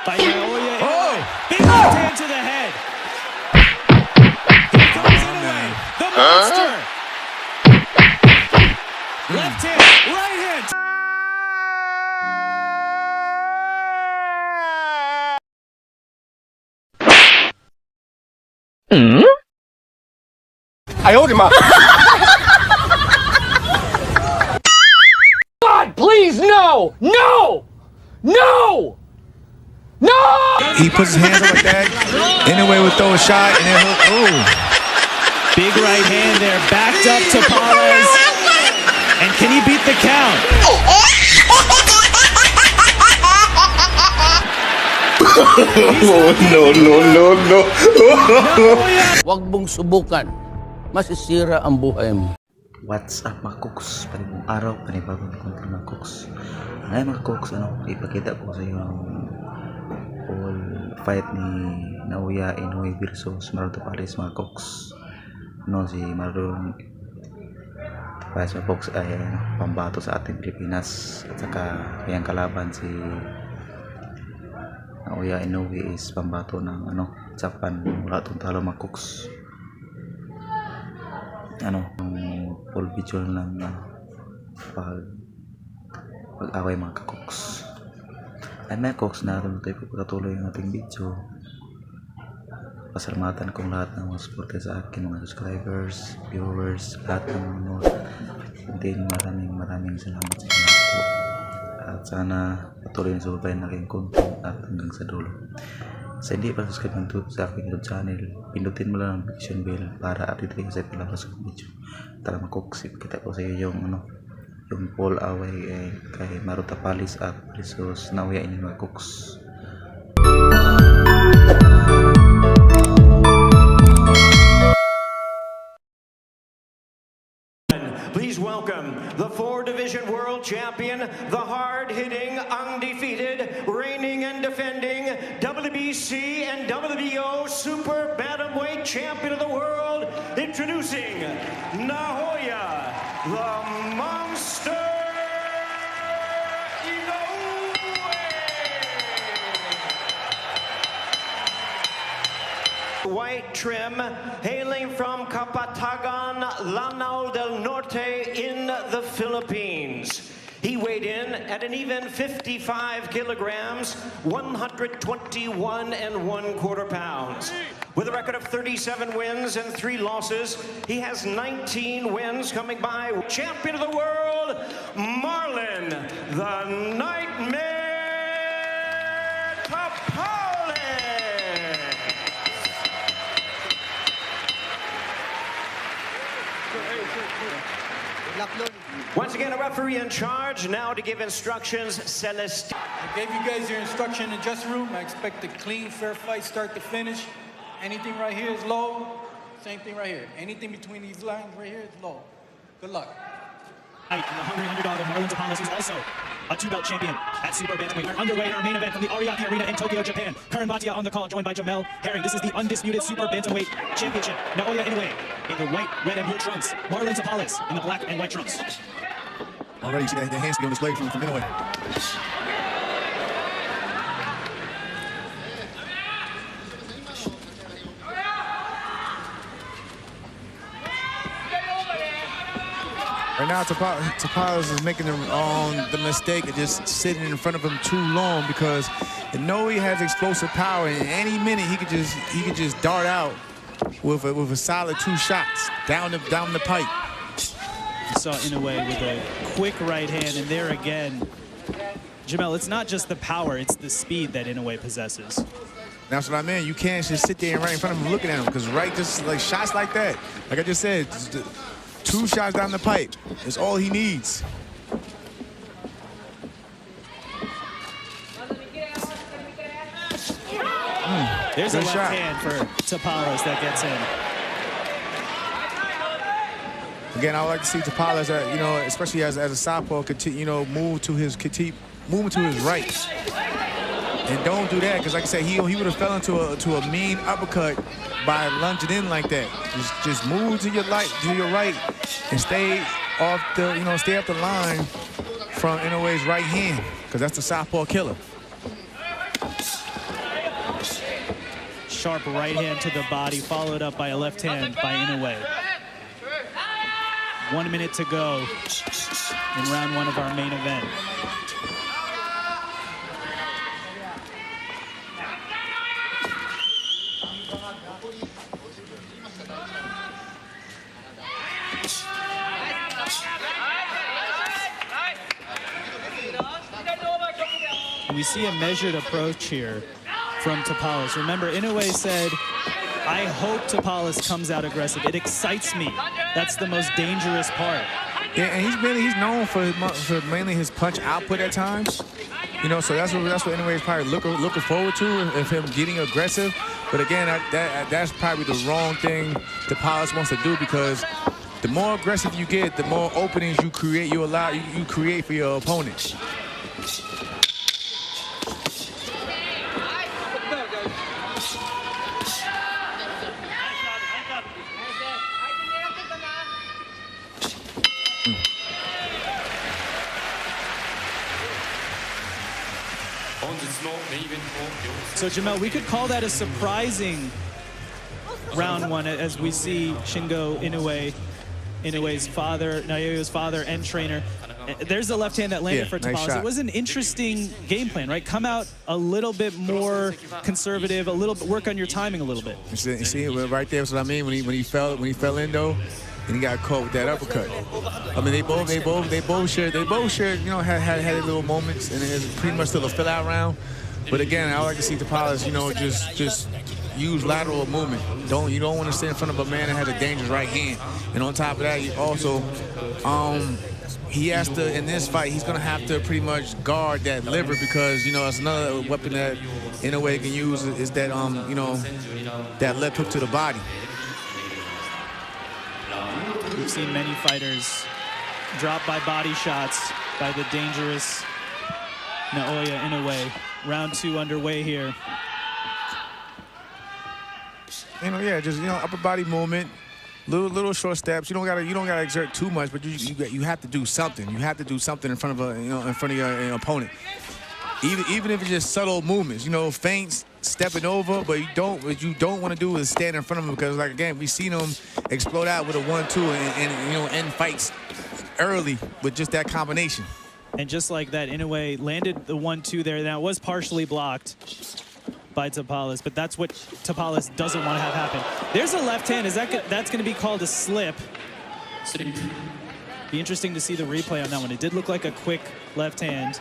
by NAOYA. Oh! Big left hand to the head. Here comes INOUE, the monster. Left hand, right hand. I owed him up. God, please, no! No! No! No! He puts his hands up like that. Anyway, would throw a shot and then hook. Ooh. Big right hand there, backed up to TAPALES. And can he beat the count? No. Huwag mong subukan. Masisira ang buhay mo. What's up mga cooks? Panibong araw, panibagong content mga cooks. Ngayon mga cooks, ipakita ko sa iyo ang all fight ni NAOYA INOUE versus MARLON TAPALES mga cooks. Si MARLON TAPALES mga cooks ay pambato sa ating Pilipinas, at saka yung kalaban si NAOYA INOUE is pambato ng Japan. Wala itong talo mga cooks. Ang full video ng pag-away mga cooks. Ay mga cooks, naroon tayo pagpatuloy ang ating video. Pasalamatan kong lahat ng mga supporter sa akin, mga subscribers, viewers, lahat ng mga maraming salamat sa inyo po. At sana patuloy na subabayan na kayong content at hanggang sa dulo. Sa hindi pa subscribe ng sa aking YouTube channel, pindutin mo lang ang notification bell para update kayo sa ilalabas ng video. Tara mga cooks, kita ko sa iyo yung poll away kay MARLON TAPALES at versus NAOYA INOUE mga cooks. Please welcome the 4-division world champion, the hard-hitting, undefeated, reigning and defending WBC and WBO super bantamweight champion of the world, introducing NAOYA, the monster INOUE. White trim, hailing from Kapatagan, Lanao del Norte in the Philippines. He weighed in at an even 55 kilograms, 121 1/4 pounds. With a record of 37 wins and 3 losses, he has 19 wins coming by. Champion of the world, MARLON, the Nightmare TAPALES. Once again, a referee in charge now to give instructions. Celeste. I gave you guys your instruction in the dressing room. I expect a clean, fair fight, start to finish. Anything right here is low. Same thing right here. Anything between these lines right here is low. Good luck. And the hungry underdog of MARLON TAPALES, who's also a 2-belt champion at Super Bantamweight. We're underway in our main event from the Ariake Arena in Tokyo, Japan. Karan Bhatia on the call, joined by Jamel Herring. This is the undisputed Super Bantamweight Championship. NAOYA INOUE in the white, red, and blue trunks. MARLON TAPALES in the black and white trunks. Already you see the hands on display from INOUE. Right now, TAPALES is making the mistake of just sitting in front of him too long, because INOUE has explosive power, and any minute he could just dart out with a solid 2 shots down the pipe. You saw INOUE with a quick right hand, and there again, Jamel, it's not just the power, it's the speed that INOUE possesses. That's what I mean. You can't just sit there and right in front of him looking at him, because just like shots like that, like I just said, 2 shots down the pipe is all he needs. There's a Good left shot. hand for TAPALES that gets in. Again, I would like to see TAPALES, especially as a southpaw, move to his right. And don't do that, because like I said, he would have fell into a mean uppercut by lunging in like that. Just move to your right, and stay off the line from INOUE's right hand, because that's the southpaw killer. sharp right hand to the body, followed up by a left hand by INOUE. 1 minute to go in round one of our main event. We see a measured approach here from TAPALES. Remember, INOUE said, I hope TAPALES comes out aggressive. It excites me. That's the most dangerous part. Yeah, and he's known for mainly his punch output at times. You know, so that's what INOUE is probably looking forward to, of him getting aggressive. But again, that's probably the wrong thing TAPALES wants to do, because the more aggressive you get, the more openings you create. You create for your opponent. So, Jamel, we could call that a surprising round one, as we see Shingo INOUE's father, Naoya's father and trainer. There's the left hand that landed for TAPALES. Nice. It was an interesting game plan, right? Come out a little bit more conservative, work on your timing a little bit. You see, right there. That's what I mean. When he fell in though, and he got caught with that uppercut. I mean, they both shared, you know, had their little moments, and it's pretty much still a fill-out round. But again, I like to see TAPALES, you know, just use lateral movement. You don't want to sit in front of a man that has a dangerous right hand. And on top of that, you also, he has to, in this fight, he's going to have to pretty much guard that liver, because, you know, it's another weapon that INOUE can use is that, you know, that left hook to the body. We've seen many fighters dropped by body shots by the dangerous Naoya INOUE. Round two underway here. You know, yeah, just, you know, upper body movement, little short steps. You don't gotta exert too much, but you have to do something. You have to do something in front of your opponent. Even if it's just subtle movements, you know, feints, stepping over, but what you don't want to do is stand in front of him, because, like, again, we've seen him explode out with a 1-2 and you know, end fights early with just that combination. And just like that, INOUE landed the 1-2 there. Now, it was partially blocked by TAPALES, but that's what TAPALES doesn't want to have happen. There's a left hand. That's going to be called a slip. Be interesting to see the replay on that one. It did look like a quick left hand,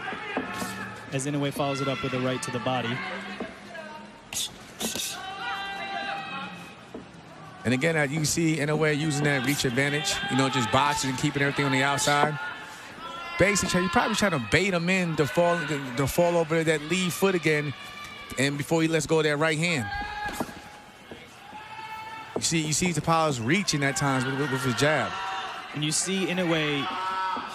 as INOUE follows it up with a right to the body. And again, you see INOUE using that reach advantage, you know, just boxing and keeping everything on the outside. Basically, you probably trying to bait him in to fall over that lead foot again, and before he lets go of that right hand. You see TAPALES reaching at times with his jab. And you see INOUE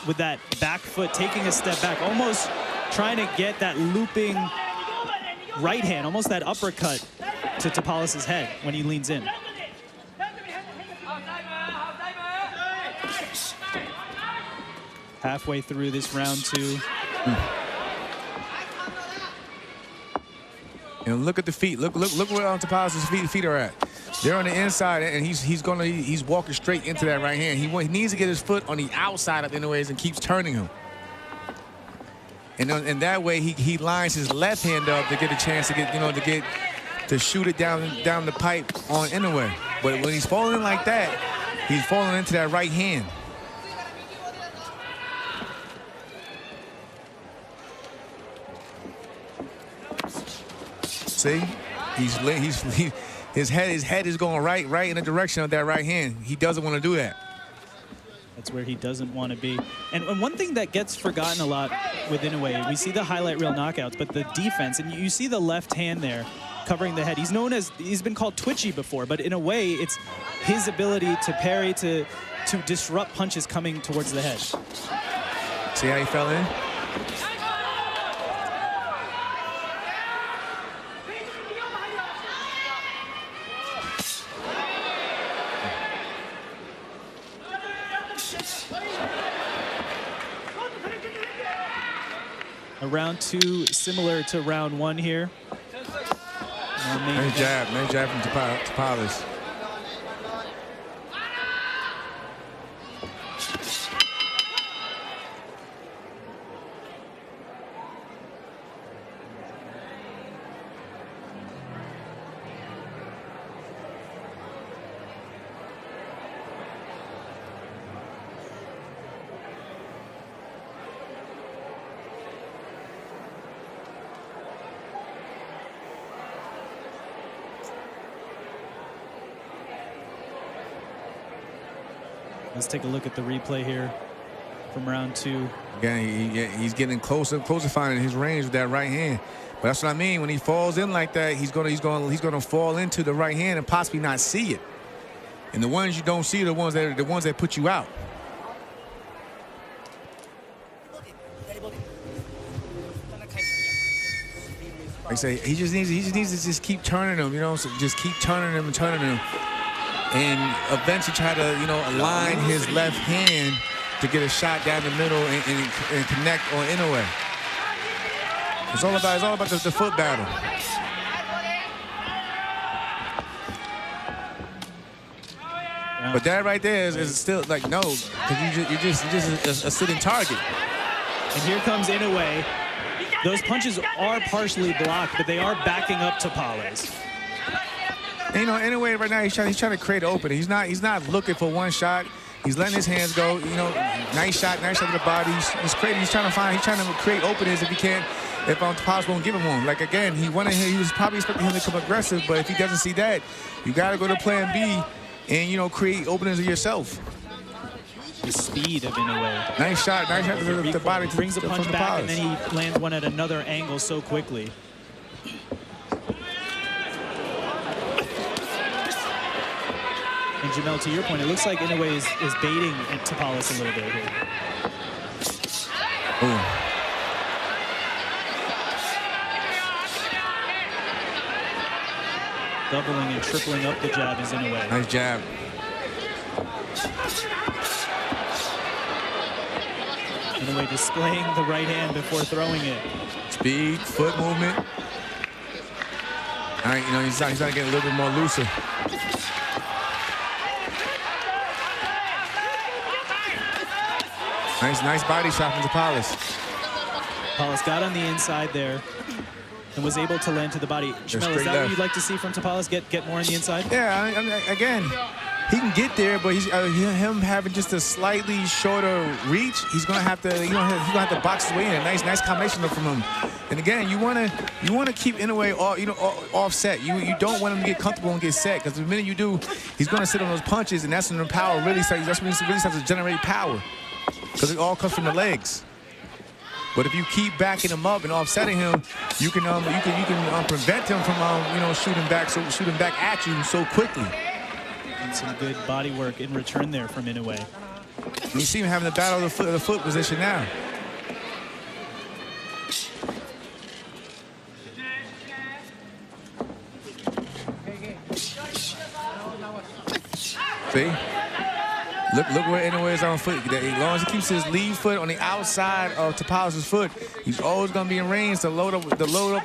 with that back foot taking a step back, almost trying to get that looping right hand, almost that uppercut to TAPALES' head when he leans in. Halfway through this round two. And look at the feet. Look where TAPALES' feet are at. They're on the inside, and he's walking straight into that right hand. He needs to get his foot on the outside of INOUE's and keeps turning him. And that way he lines his left hand up to get a chance to shoot it down the pipe on INOUE. But when he's falling like that, he's falling into that right hand. See, his head is going right in the direction of that right hand. He doesn't want to do that. That's where he doesn't want to be. And one thing that gets forgotten a lot with INOUE, we see the highlight reel knockouts, but the defense, and you see the left hand there covering the head. He's been called twitchy before, but in a way, it's his ability to parry, to disrupt punches coming towards the head. See how he fell in? A round two similar to round one here. Nice jab from TAPALES. Let's take a look at the replay here from round 2. Again, he's getting closer finding his range with that right hand. But that's what I mean. When he falls in like that, he's gonna fall into the right hand and possibly not see it. And the ones you don't see are the ones that put you out. Like I say, he just needs to just keep turning them, you know, so just keep turning them and turning them. And eventually try to, you know, align his left hand to get a shot down the middle and connect on INOUE. It's all about the foot battle. But that right there is still like no, because you're just a sitting target. And here comes INOUE. Those punches are partially blocked, but they are backing up TAPALES. And, you know, anyway, right now he's trying to create an opening. He's not looking for one shot. He's letting his hands go. You know, nice shot to the body. He's trying to create openings if he can. If TAPALES won't give him one. Like again, he was probably expecting him to come aggressive, but if he doesn't see that, you got to go to plan B and, you know, create openings of yourself. The speed of INOUE. Nice shot to the body. Brings a punch back, and then he lands one at another angle so quickly. And Jamel, to your point, it looks like INOUE is baiting at TAPALES a little bit here. Ooh. Doubling and tripling up the jab is INOUE. Nice jab. INOUE displaying the right hand before throwing it. Speed, foot movement. All right, you know, he's trying to get a little bit more looser. Nice body shot from TAPALES. TAPALES got on the inside there and was able to land to the body. Jamel, is that what you'd like to see from TAPALES? Get more on the inside? Yeah, I mean, again, he can get there, but him having just a slightly shorter reach, he's gonna have to box his way in. A nice combination from him. And again, you wanna keep INOUE offset. You don't want him to get comfortable and get set, because the minute you do, he's gonna sit on those punches, and that's when the power really starts. That's when he really starts to generate power, because it all comes from the legs. But if you keep backing him up and offsetting him, you can prevent him from shooting back at you so quickly. And some good body work in return there from INOUE. You see him having the battle of the foot position now. See? Look where INOUE is on foot. As long as he keeps his lead foot on the outside of TAPALES' foot, he's always going to be in range to load up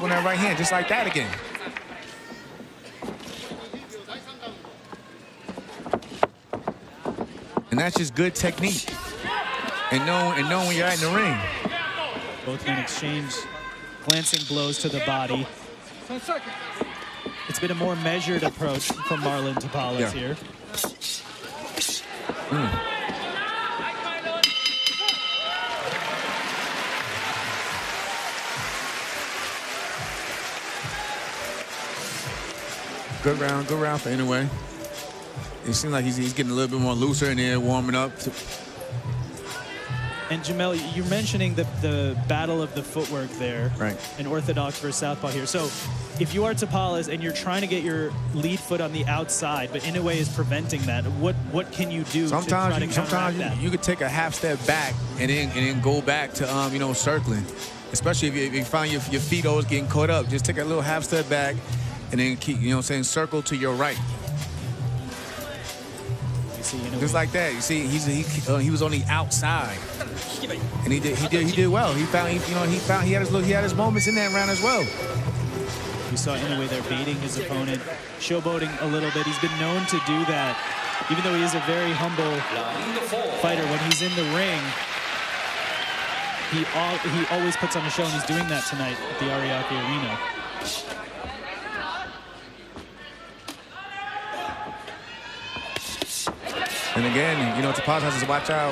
on that right hand, just like that again. And that's just good technique. And knowing when you're in the ring. Both men exchange glancing blows to the body. It's been a more measured approach from Marlon TAPALES here. Good round for INOUE. It seems like he's getting a little bit more looser in there, warming up. And Jamel, you're mentioning the battle of the footwork there, right? An orthodox versus southpaw here. So, if you are TAPALES and you're trying to get your lead foot on the outside, but INOUE is preventing that, what can you do to try to counteract that? You could take a half step back and then go back to circling. Especially if you find your feet always getting caught up, just take a little half step back and then keep circle to your right. Just like that. You see, he was on the outside, and he did well. He had his moments in that round as well. We saw Inoue there baiting his opponent, showboating a little bit. He's been known to do that, even though he is a very humble fighter. When he's in the ring, he always puts on a show, and he's doing that tonight at the Ariake Arena. And again, you know, Tapales has to watch out,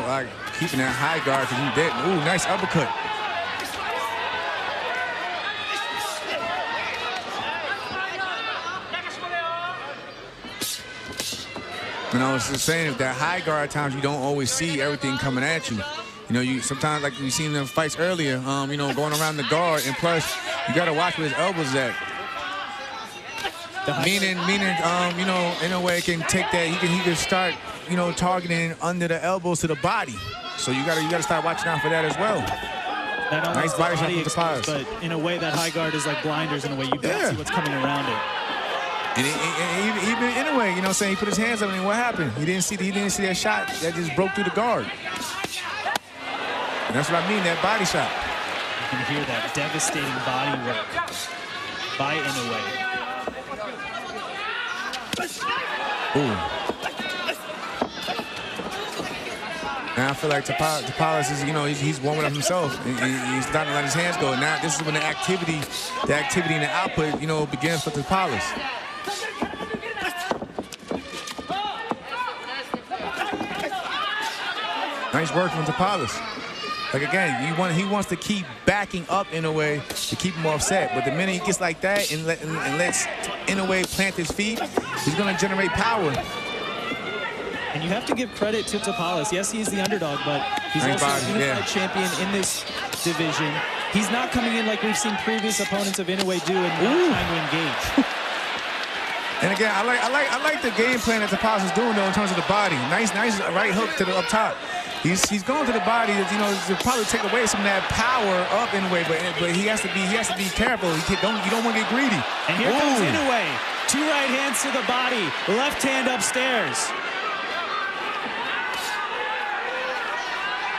keeping that high guard, because he did. Ooh, nice uppercut. And I was just saying, if that high guard, at times you don't always see everything coming at you. You know, you sometimes, like we seen in the fights earlier, you know, going around the guard, and plus you got to watch where his elbows at. Meaning, you know, Inoue can take that. He can start, you know, targeting under the elbows to the body. So you gotta start watching out for that as well. Nice body shot from Tapales. But in a way, that high guard is like blinders. In a way, you don't see what's coming around it. And even Inoue, you know, what I'm saying, he put his hands up, and what happened? He didn't see that shot that just broke through the guard. And that's what I mean, that body shot. You can hear that devastating body work by Inoue. Ooh. Now I feel like Tapales is, you know, he's warming up himself. He's starting to let his hands go. Now this is when the activity and the output, you know, begins for Tapales. Nice work from Tapales. Like again, he wants to keep backing up Inoue to keep him offset. But the minute he gets like that and lets Inoue plant his feet, he's going to generate power. And you have to give credit to Tapales. Yes, he's the underdog, but he's also a unified champion in this division. He's not coming in like we've seen previous opponents of Inoue do and not trying to engage. And again, I like the game plan that Tapales is doing though in terms of the body. Nice right hook to the up top. He's going to the body, you know, to probably take away some of that power up Inoue, but he has to be careful. You don't want to get greedy. And here comes Inoue. 2 right hands to the body, left hand upstairs.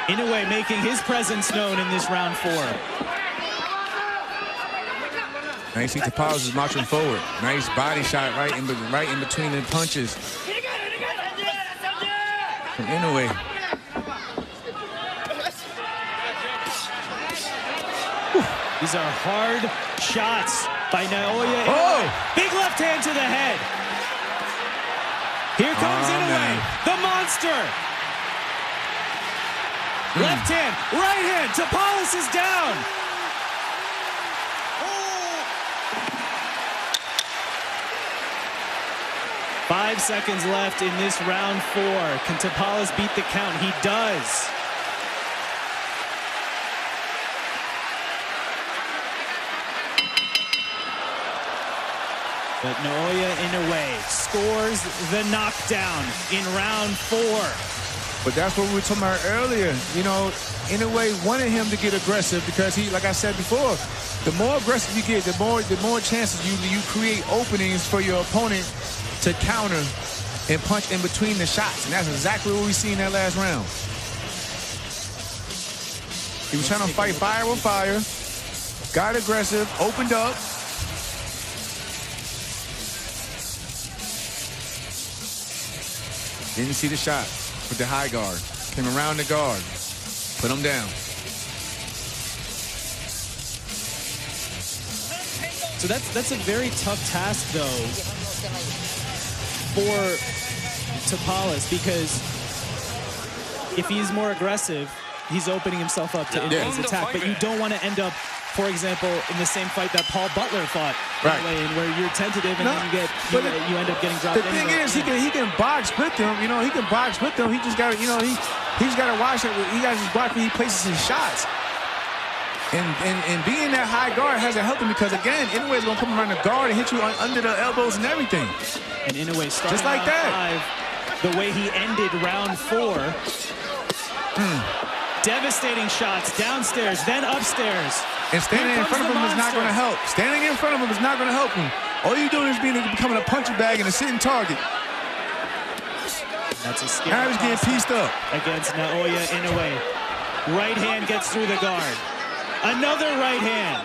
Inoue making his presence known in this round 4. Nice, see Tapales is marching forward. Nice body shot right in between the punches from Inoue. These are hard shots by NAOYA. Big left hand to the head. Here comes Inoue, the monster. Left hand, right hand. Tapales is down. 5 seconds left in this round 4. Can Tapales beat the count? He does. But NAOYA Inoue scores the knockdown in round 4. But that's what we were talking about earlier. You know, Inoue wanted him to get aggressive because he, like I said before, the more aggressive you get, the more chances you create openings for your opponent to counter and punch in between the shots. And that's exactly what we see in that last round. He was trying to fight fire with fire, got aggressive, opened up. Didn't see the shot with the high guard. Came around the guard, put him down. So that's a very tough task, though, for Tapales, because if he's more aggressive, he's opening himself up to Inoue's attack. But you don't want to end up, for example, in the same fight that Paul Butler fought, and where you're tentative and then you end up getting dropped. The thing is, he can box with them. You know, he can box with them. He just got to, you know, he's got to watch it. He got to just watch where he places his shots. And being that high guard hasn't helped him because, again, Inoue is going to come around the guard and hit you under the elbows and everything. And Inoue started just like that. 5, the way he ended round 4. Devastating shots downstairs, then upstairs. And standing in front of him is not going to help. Standing in front of him is not going to help him. All you're doing is becoming a punching bag and a sitting target. That's a scary now he's getting pieced up. Against NAOYA Inoue. Right hand gets through the guard. Another right hand.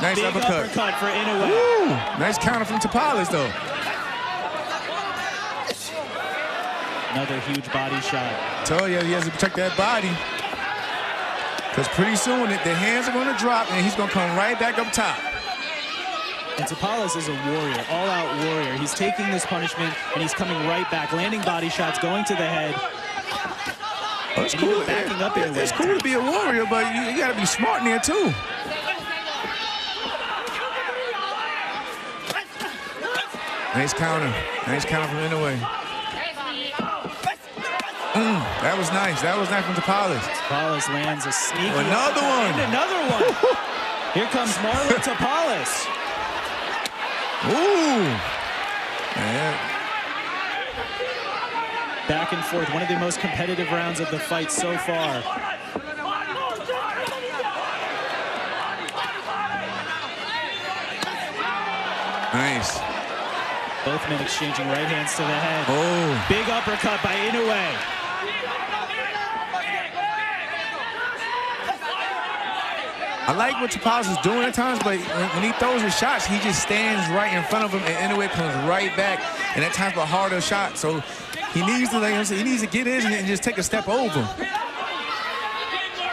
Nice Big uppercut for Inoue. Woo! Nice counter from Tapales, though. Another huge body shot. Tell you, he has to protect that body. Because pretty soon, the hands are going to drop, and he's going to come right back up top. And Tapales is a warrior, all-out warrior. He's taking this punishment, and he's coming right back, landing body shots, going to the head. Oh, it's cool. Backing up Inoue. It's cool to be a warrior, but you got to be smart in there, too. Nice counter. Nice counter from Inoue. That was nice. That was nice from Tapales. Tapales lands a sneaky another one. And another one. Here comes Marlon Tapales. Ooh. Man. Back and forth. One of the most competitive rounds of the fight so far. Nice. Both men exchanging right hands to the head. Oh. Big uppercut by Inoue. I like what Tapales is doing at times, but when he throws his shots, he just stands right in front of him, and Inoue comes right back, and that time's a harder shot. So he needs to, like he needs to get in and just take a step over.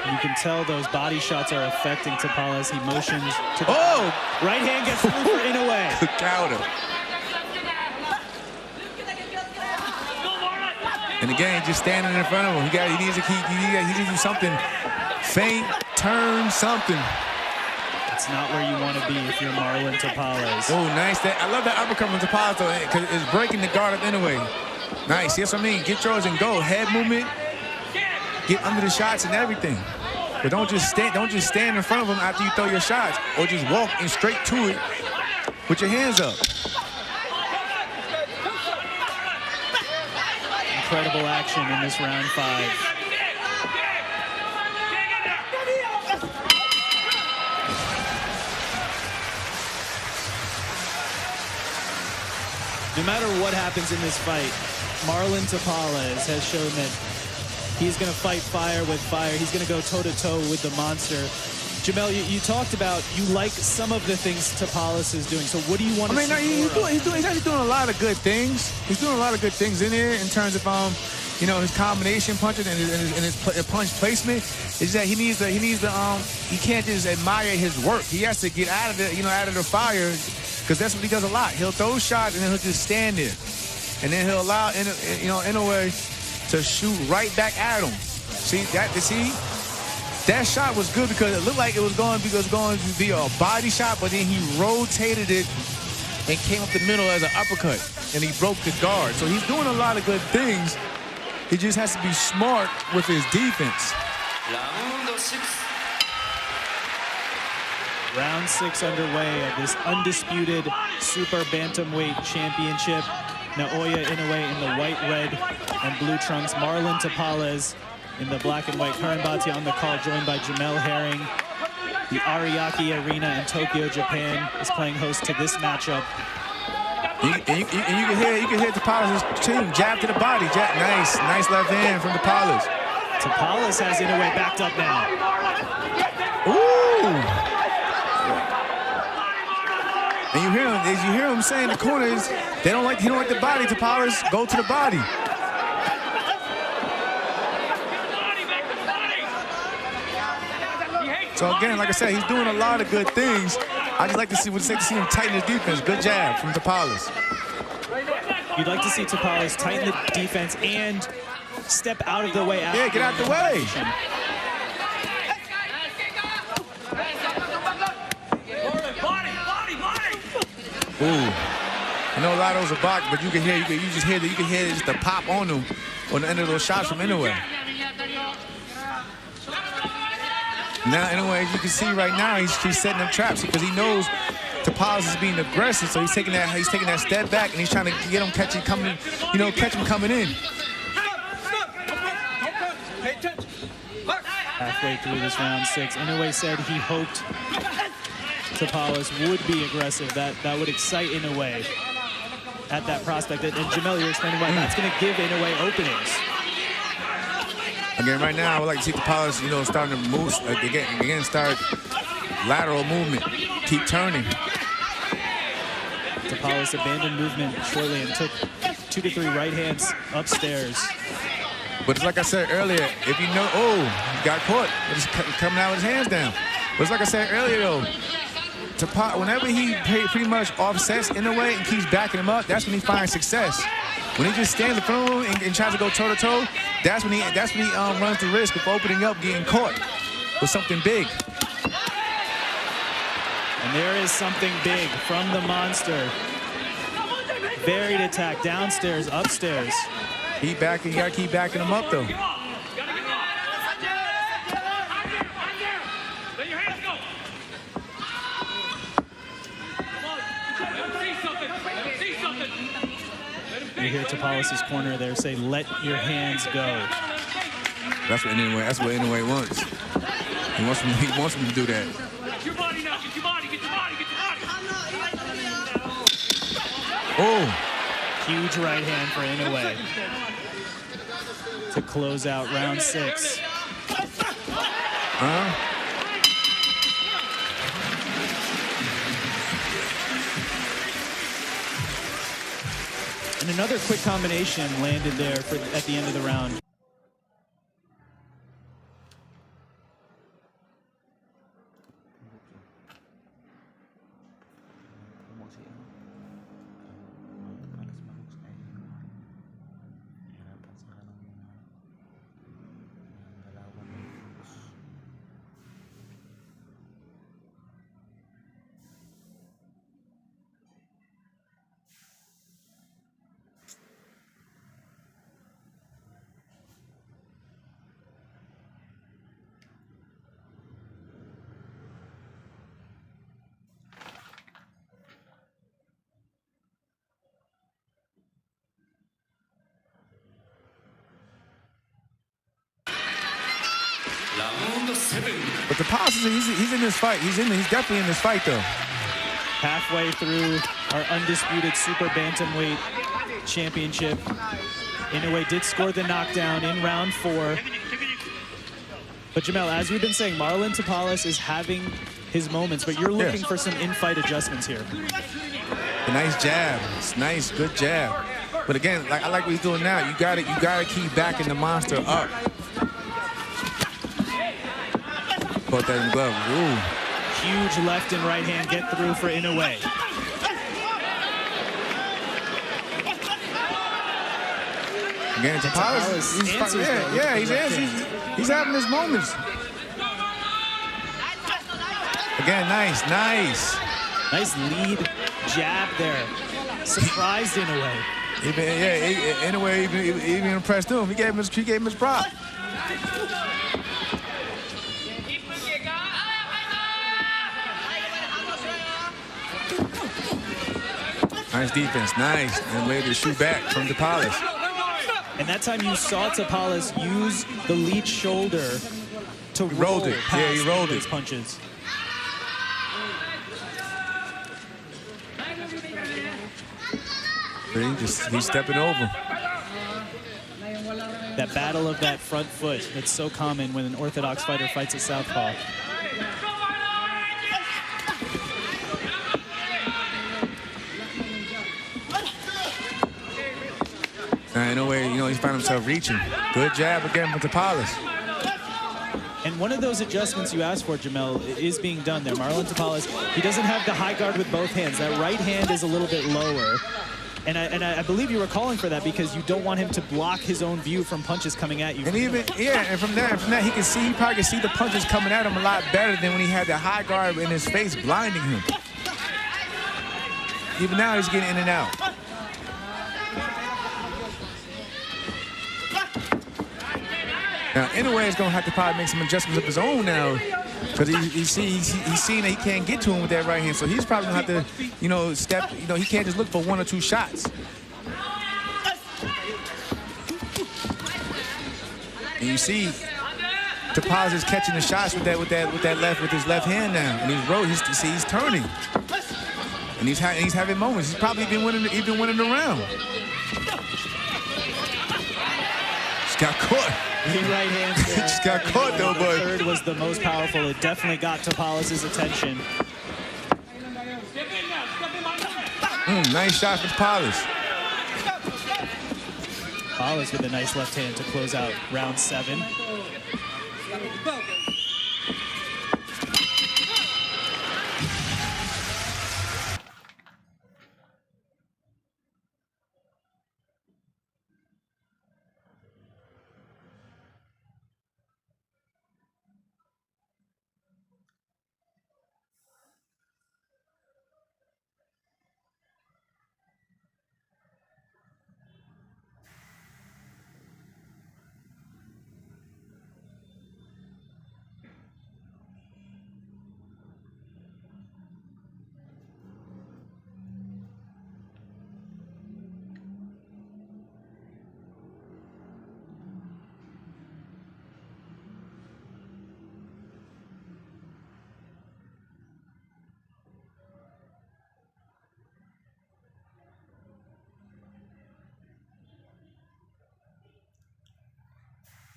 You can tell those body shots are affecting Tapales. He motions to the right hand gets through for Inoue. Good counter. And again, just standing in front of him. He needs to keep. He needs to do something. Feint, turn, something. It's not where you want to be if you're Marlon Tapales. Oh, nice. I love that uppercut from Tapales, though, because it's breaking the guard up Inoue. Nice. That's what I mean. Get yours and go. Head movement. Get under the shots and everything. But don't just stand in front of him after you throw your shots, or just walk in straight to it with your hands up. Incredible action in this round 5. No matter what happens in this fight, Marlon Tapales has shown that he's going to fight fire with fire. He's going to go toe-to-toe with the monster. Jamel, you talked about you like some of the things Tapales is doing. So what do you want to see more of? He's actually doing a lot of good things. He's doing a lot of good things in there in terms of his combination punches and his punch placement. Is that he can't just admire his work. He has to get out of the fire, because that's what he does a lot. He'll throw shots and then he'll just stand there, and then he'll allow Inoue to shoot right back at him. That shot was good because it looked like it was going to be a body shot, but then he rotated it and came up the middle as an uppercut, and he broke the guard. So he's doing a lot of good things. He just has to be smart with his defense. Round 6 underway of this undisputed super bantamweight championship. NAOYA Inoue in the white, red, and blue trunks. Marlon Tapales in the black and white. Karan Bhatia on the call, joined by Jamel Herring. The Ariake Arena in Tokyo, Japan is playing host to this matchup. And you can hear Tapales' team jab to the body. Nice left hand from Tapales. Tapales has Inoue backed up now. Ooh! And you hear him saying in the corners, he don't like the body. Tapales, go to the body. So again, like I said, he's doing a lot of good things. I just like to see him tighten his defense. Good jab from Tapales. You'd like to see Tapales tighten the defense and step out of the way. Yeah, get out the way. Ooh. I know a lot of those are blocked, but you can hear just the pop on them on the end of those shots from Inoue. Now, Inoue, as you can see right now, he's setting up traps because he knows Tapales is being aggressive, so he's taking that step back and he's trying to get him catch him coming in. Halfway through this round 6, Inoue said he hoped Tapales would be aggressive. That would excite Inoue at that prospect. And Jamel, you're explaining why that's going to give Inoue openings. Again, right now, I would like to see Tapales, starting to move again, start lateral movement. Keep turning. TAPALES abandoned movement shortly and took 2 to 3 right hands upstairs. But it's like I said earlier, if you know, oh, he got caught. It's coming out with his hands down. But it's like I said earlier, though, whenever he pretty much offsets in a way and keeps backing him up, that's when he finds success. When he just stands in front of him and tries to go toe-to-toe, that's when he runs the risk of opening up, getting caught with something big. And there is something big from the monster. Varied attack, downstairs, upstairs. You gotta keep backing him up, though. You hear TAPALES' corner there say, "Let your hands go." That's what NAOYA wants. He wants him to do that. Get your body now. Get your body. Get your body. Get your body. Oh. Huge right hand for INOUE to close out round 6. And another quick combination landed there at the end of the round. But TAPALES, he's in this fight. He's definitely in this fight, though. Halfway through our undisputed super bantamweight championship, INOUE did score the knockdown in round 4. But Jamel, as we've been saying, Marlon TAPALES is having his moments, but you're looking for some in-fight adjustments here. A nice jab. It's nice, good jab. But again, I like what he's doing now. You gotta keep backing the monster up. Caught that in the glove. Ooh. Huge left and right hand get through for INOUE. Again, TAPALES, he's having his moments. Again, nice. Nice lead jab there. Surprised INOUE. INOUE even impressed him. He gave him his prop. Nice defense, nice. And ready to shoot back from TAPALES. And that time you saw TAPALES use the lead shoulder to roll it. past Yeah, he rolled his it. punches. He's stepping over. That battle of that front foot, that's so common when an orthodox fighter fights a southpaw. INOUE, he's found himself reaching. Good jab again from TAPALES. And one of those adjustments you asked for, Jamel, is being done there. Marlon TAPALES, he doesn't have the high guard with both hands. That right hand is a little bit lower. And I believe you were calling for that because you don't want him to block his own view from punches coming at you. And and from that he probably can see the punches coming at him a lot better than when he had the high guard in his face blinding him. Even now he's getting in and out. Now, INOUE is going to have to probably make some adjustments of his own now because he's seeing that he can't get to him with that right hand. So he's probably going to have to, step, he can't just look for 1 or 2 shots. And you see TAPALES is catching the shots with his left hand now. And he's turning. And he's having moments. He's probably even winning the round. He's got caught. Big right hand there. Just got caught though, The but third was the most powerful. It definitely got Tapales' attention. Nice shot from Tapales. Tapales with a nice left hand to close out round 7.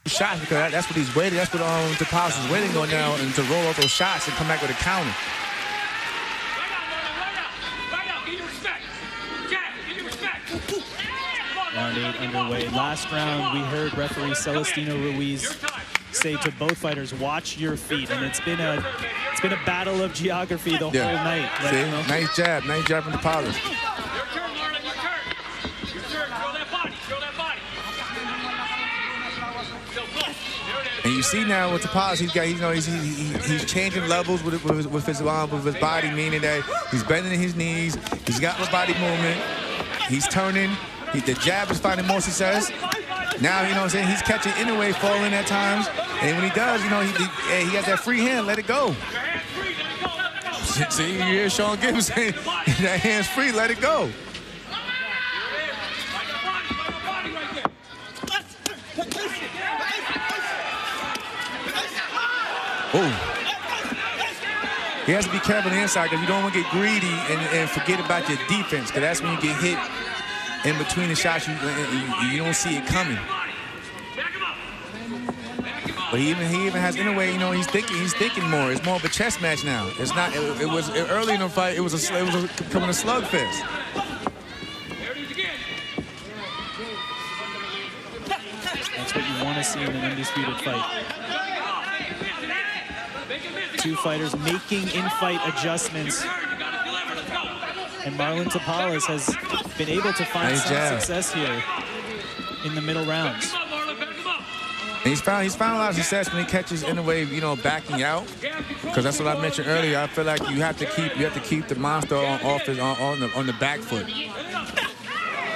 Shots because that's what he's waiting. That's what Tapales is waiting on now, and to roll off those shots and come back with a counter. Right out. Get your respect. Jack, get your respect. Round 8 underway. Last round, we heard referee Celestino Ruiz say to both fighters, "Watch your feet," and it's been a battle of geography the whole night. Right? See? Nice jab from Tapales. Your turn, Marlon. Your turn. Your turn. Throw that body. Throw that body. So close. There it is. And you see now with Tapales, he's changing levels with his body, meaning that he's bending his knees. He's got the body movement. He's turning. The jab is finding more success. Now, you know what I'm saying, he's catching Inoue falling at times. And when he does, you know, he has that free hand, let it go. See, you hear Sean Gibbs saying, that hand's free, let it go. Oh. He has to be careful on the inside because you don't want to get greedy and forget about your defense, because that's when you get hit in between the shots, you don't see it coming. But he even has Inoue, you know, he's thinking more. It's more of a chess match now. It's not. It was early in the fight. It was becoming a slugfest. That's what you want to see in an undisputed fight. Two fighters making in-fight adjustments. And Marlon Tapales has been able to find some success here in the middle rounds. And he's found a lot of success when he catches Inoue, you know, backing out. Because that's what I mentioned earlier. I feel like you have to keep the monster on the back foot.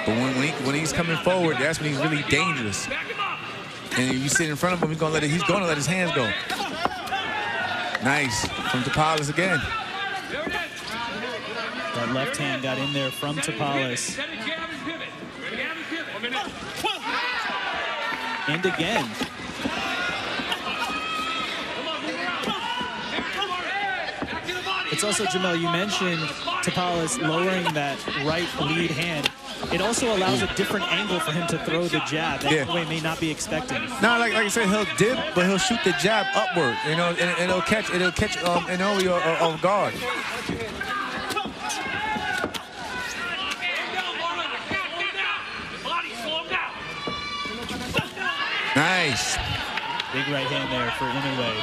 But when he's coming forward, that's when he's really dangerous. And if you sit in front of him, he's gonna let his hands go. Nice from Tapales again. That left hand got in there from Tapales. And again. It's also, Jamel, you mentioned Tapales lowering that right lead hand. It also allows a different angle for him to throw the jab that Inoue may not be expecting. No, like I said, he'll dip, but he'll shoot the jab upward, you know, and it'll catch Inoue off guard. Nice. Big right hand there for Inoue.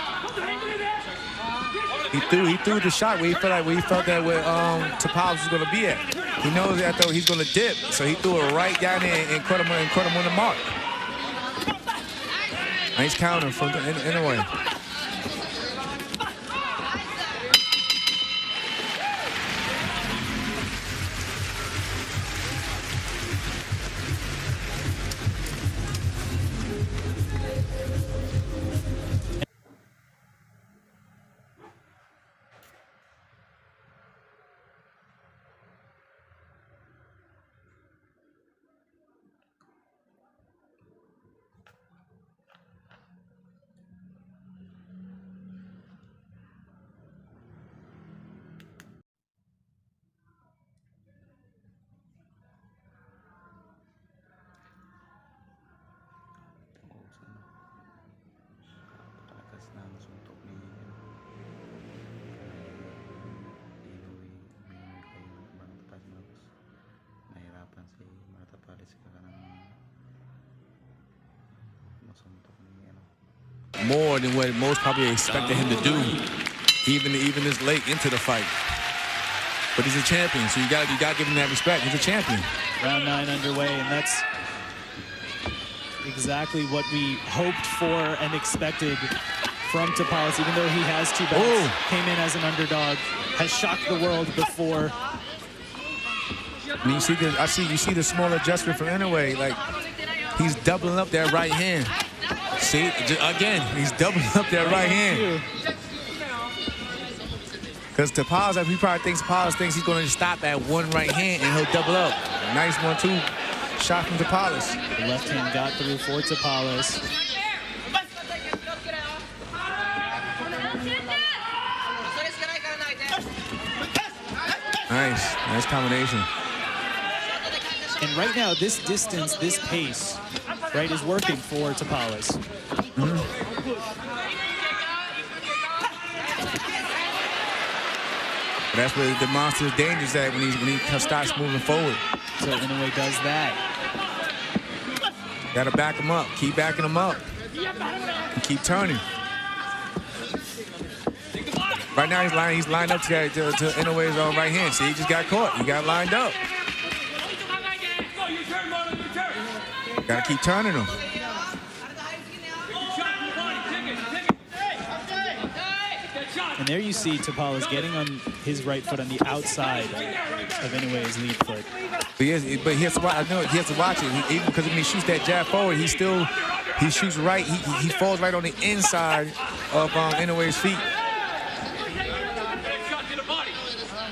He threw the shot where he felt that where Tapales was going to be at. He knows that though he's going to dip, so he threw it right down there and caught him on the mark. Nice counter from Inoue. more than what most probably expected him to do, even this late into the fight. But he's a champion, so you got to give him that respect. He's a champion. Round 9 underway, and that's exactly what we hoped for and expected from TAPALES, even though he has 2 belts, came in as an underdog, has shocked the world before. I mean, you see the small adjustment from INOUE, like he's doubling up that right hand. See, again, he's doubling up that right hand. Because TAPALES, he probably thinks he's going to stop at one right hand and he'll double up. Nice 1-2 shot from TAPALES. The left hand got through for TAPALES. Nice combination. And right now, this distance, this pace, right, is working for TAPALES. That's where the monster's dangerous at when he starts moving forward. So INOUE does that. Got to back him up. Keep backing him up. And keep turning. Right now he's lined up to INOUE's right hand. See, he just got caught. He got lined up. Got to keep turning him. And there you see TAPALES getting on his right foot on the outside of INOUE's lead foot. But he has to watch. I know he has to watch it. Even because when he shoots that jab forward, he shoots right. He falls right on the inside of INOUE's feet.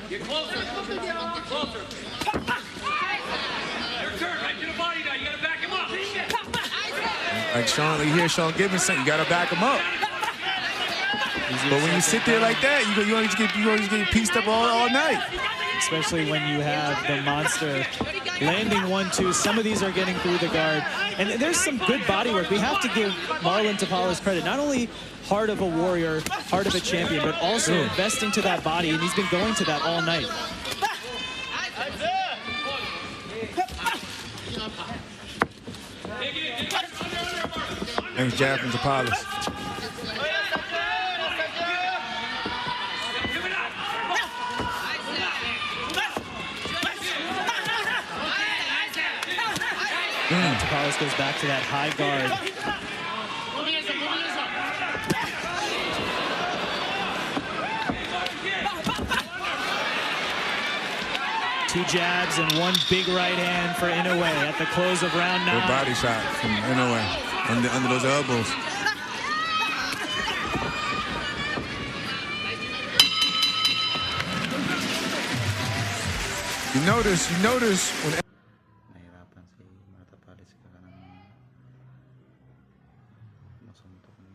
Get closer. Get closer. Your turn. Right to the body now. You got to back him up. Like you hear Sean Gibbons saying, you got to back him up. But when you sit there like that, you always get pieced up all night. Especially when you have the monster landing 1-2. Some of these are getting through the guard. And there's some good body work. We have to give Marlon TAPALES credit. Not only heart of a warrior, heart of a champion, but also investing to that body. And he's been going to that all night. Nice jab from TAPALES. TAPALES goes back to that high guard. Two jabs and one big right hand for INOUE at the close of round 9. Good body shot from INOUE under those elbows. You notice when nahirapan si mga TAPALES ka ng masuntok ni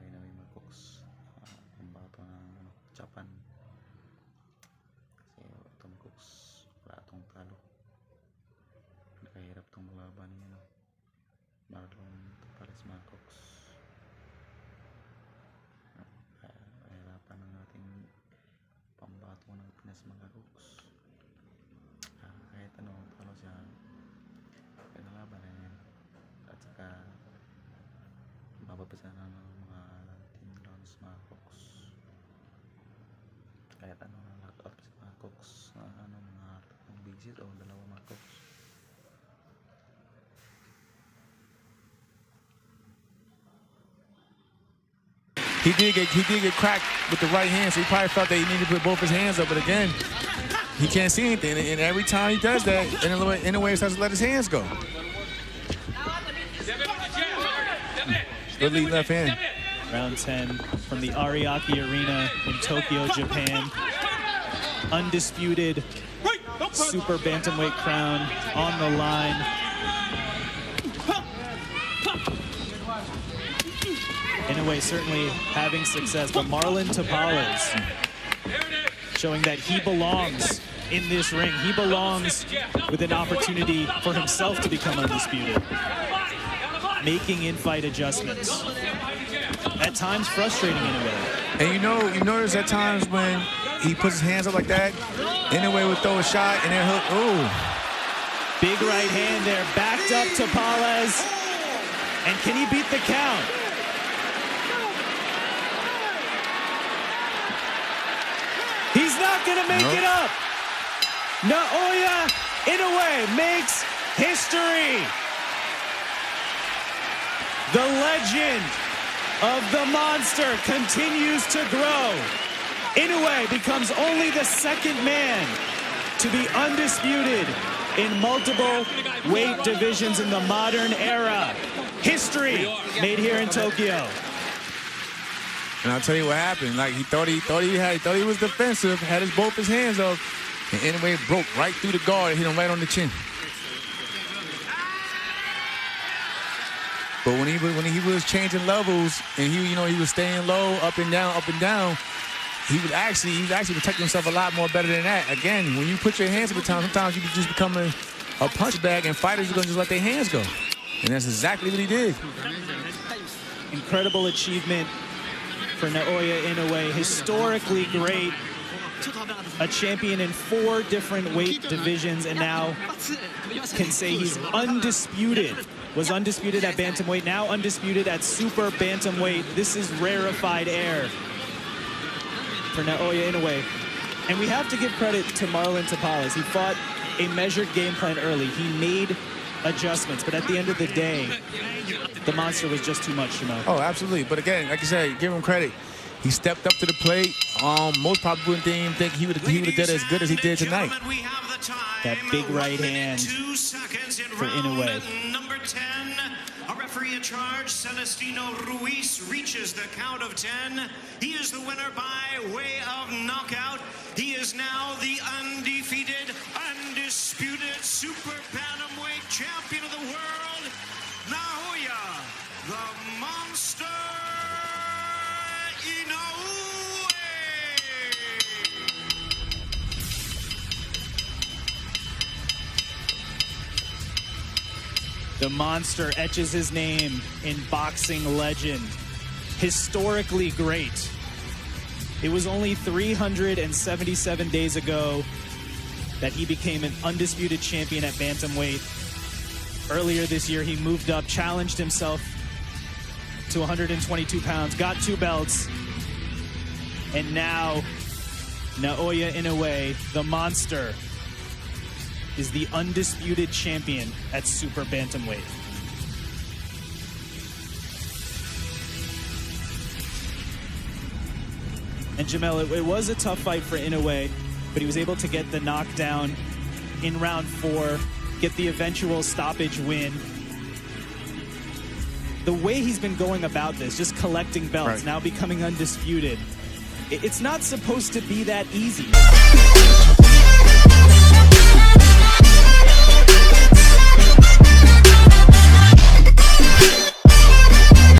INOUE mag-cooks ang bato ng Japan. Kasi itong cooks wala itong talo. Nakahirap itong laban ni MARLON TAPALES mga cooks. Nahirapan ng ating pambato ng Pinas mga cooks. Kahit ano, talo siya pinalaban na yan. At saka mapapasan ng mga team rounds mga cooks. Kahit ano, knock-out sa mga cooks na mga tatlong bisis o dalawa mga cooks. He did get cracked with the right hand, so he probably felt that he needed to put both his hands up. But again, he can't see anything, and every time he does that, INOUE starts to let his hands go. Good lead left hand. Round 10 from the Ariake Arena in Tokyo, Japan. Undisputed super bantamweight crown on the line. INOUE certainly having success, but Marlon TAPALES showing that he belongs in this ring. He belongs with an opportunity for himself to become undisputed. Making in-fight adjustments. At times frustrating INOUE. And you notice at times when he puts his hands up like that, INOUE would throw a shot and then hook. Ooh. Big right hand there, back Locked up Tapales. And can he beat the count? He's not going to make it up. NAOYA INOUE makes history. The legend of the monster continues to grow. INOUE becomes only the second man to be undisputed in multiple weight divisions in the modern era. History made here in Tokyo. And I'll tell you what happened. Like he thought he was defensive, had both his hands up, and INOUE broke right through the guard and hit him right on the chin. But when he was changing levels and he was staying low, up and down, he was actually protecting himself a lot more better than that. Again, when you put your hands up at times, sometimes you can just become a punch bag, and fighters are gonna just let their hands go. And that's exactly what he did. Incredible achievement for NAOYA INOUE, historically great. A champion in 4 different weight divisions, and now can say he's undisputed. Was undisputed at bantamweight, now undisputed at super bantamweight. This is rarefied air for NAOYA INOUE. And we have to give credit to Marlon Tapales. He fought a measured game plan early. He made adjustments, but at the end of the day, the monster was just too much, Jamal. Oh, absolutely. But again, like I said, give him credit. He stepped up to the plate. Most probably didn't even think he would have did as good as he did tonight. That big right hand 2 seconds in for INOUE. Number 10, a referee in charge, Celestino Ruiz, reaches the count of 10. He is the winner by way of knockout. He is now the undefeated, undisputed super bantamweight champion of the world, NAOYA, the monster INOUE. The monster etches his name in boxing legend. Historically great. It was only 377 days ago that he became an undisputed champion at bantamweight. Earlier this year, he moved up, challenged himself to 122 pounds, got 2 belts, and now NAOYA INOUE, the monster, is the undisputed champion at super bantamweight. And Jamel, it was a tough fight for INOUE, but he was able to get the knockdown in round 4, get the eventual stoppage win. The way he's been going about this, just collecting belts, now becoming undisputed, it's not supposed to be that easy.